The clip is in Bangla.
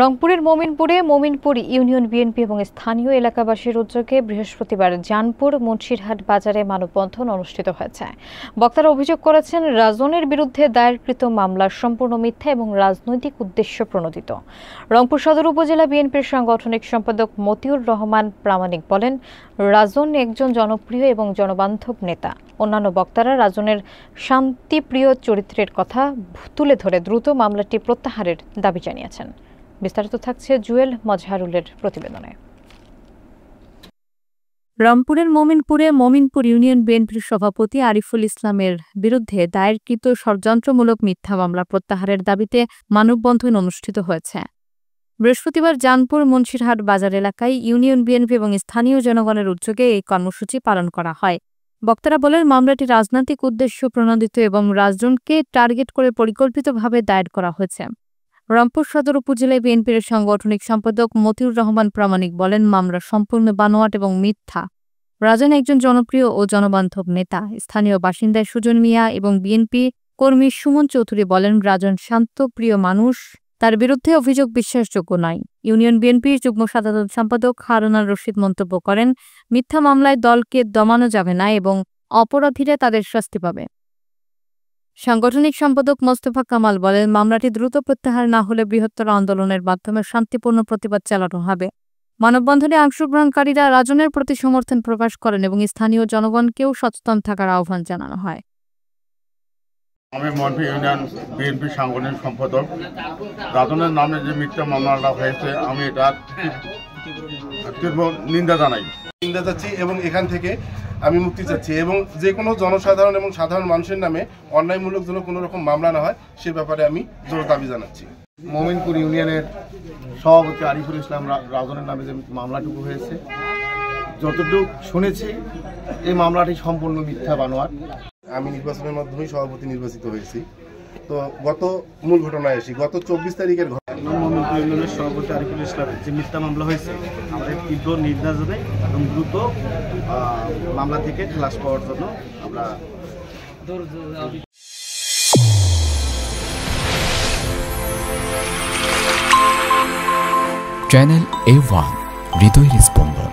রংপুরের মমিনপুর ইউনিয়ন বিএনপি এবং স্থানীয় এলাকাবাসীর উদ্যোগে বৃহস্পতিবার জানপুর মুন্সিরহাট বাজারে মানববন্ধন অনুষ্ঠিত হয়েছে। বক্তারা অভিযোগ করেছেন, রাজনের বিরুদ্ধে দায়েরকৃত মামলা সম্পূর্ণ মিথ্যা এবং রাজনৈতিক উদ্দেশ্য প্রণোদিত। রংপুর সদর উপজেলা বিএনপির সাংগঠনিক সম্পাদক মতিউর রহমান প্রামাণিক বলেন, রাজন একজন জনপ্রিয় এবং জনবান্ধব নেতা। অন্যান্য বক্তারা রাজনের শান্তিপ্রিয় চরিত্রের কথা তুলে ধরে দ্রুত মামলাটি প্রত্যাহারের দাবি জানিয়েছেন। বিস্তারিত থাকছে জুয়েল মজহারুলের প্রতিবেদনে। রংপুরের মমিনপুর ইউনিয়ন বিএনপির সভাপতি আরিফুল ইসলামের বিরুদ্ধে দায়েরকৃত ষড়যন্ত্রমূলক মিথ্যা মামলা প্রত্যাহারের দাবিতে মানববন্ধন অনুষ্ঠিত হয়েছে। বৃহস্পতিবার জানপুর মুন্সিরহাট বাজার এলাকায় ইউনিয়ন বিএনপি এবং স্থানীয় জনগণের উদ্যোগে এই কর্মসূচি পালন করা হয়। বক্তারা বলেন, মামলাটি রাজনৈতিক উদ্দেশ্য প্রণোদিত এবং রাজনকে টার্গেট করে পরিকল্পিতভাবে দায়ের করা হয়েছে। রংপুর সদর উপজেলায় বিএনপির সাংগঠনিক সম্পাদক মতিউর রহমান প্রামাণিক বলেন, মামলা সম্পূর্ণ বানোয়াট এবং মিথ্যা। রাজন একজন জনপ্রিয় ও জনবান্ধব নেতা। স্থানীয় বাসিন্দা সুজন মিয়া এবং বিএনপি কর্মী সুমন চৌধুরী বলেন, রাজন শান্তপ্রিয় মানুষ, তার বিরুদ্ধে অভিযোগ বিশ্বাসযোগ্য নয়। ইউনিয়ন বিএনপির যুগ্ম সাধারণ সম্পাদক হারুনার রশিদ মন্তব্য করেন, মিথ্যা মামলায় দলকে দমানো যাবে না এবং অপরাধীরা তাদের শাস্তি পাবে। সাংগঠনিক সম্পাদক মোস্তফা কামাল বলেন, মামলাটি দ্রুত প্রত্যাহার না হলে বৃহত্তর আন্দোলনের মাধ্যমে শান্তিপূর্ণ প্রতিবাদ চালানো হবে। মানববন্ধনে অংশগ্রহণকারীরা রাজনের প্রতি সমর্থন প্রকাশ করেন এবং স্থানীয় জনগণকেও সচেতন থাকার আহ্বান জানানো হয়। আমি মন্টু ইউনিয়ন বিএনপি সাংগঠনিক সম্পাদক। রাজনের নামে যে মিথ্যা মামলাটা হয়েছে, আমি এটা তীব্র নিন্দা চাচ্ছি এবং এখান থেকে আমি মুক্তি চাচ্ছি এবং যে কোনো জনসাধারণ এবং সাধারণ মানুষের নামে অন্যায়মূলক যেন কোনো রকম মামলা না হয় সে ব্যাপারে আমি জোর দাবি জানাচ্ছি। মমিনপুর ইউনিয়নের সভাপতি আরিফুল ইসলাম রাজনের নামে যে মামলাটুকু হয়েছে, যতটুকু শুনেছি এই মামলাটি সম্পূর্ণ মিথ্যা বানোয়াট। আমি নির্বাচনের মাধ্যমেই সভাপতি নির্বাচিত হয়েছি। তো মূল ঘটনায় আসি, গত 24 তারিখের মমিনপুর ইউনিয়নের সভাপতি আরিফুল ইসলামের যে মিথ্যা মামলা হয়েছে, আমাদের তীব্র নিন্দা জানাই এবং দ্রুত মামলা থেকে খালাস পাওয়ার জন্য আমরা চ্যানেল A1 হৃদয়ের স্পন্দন।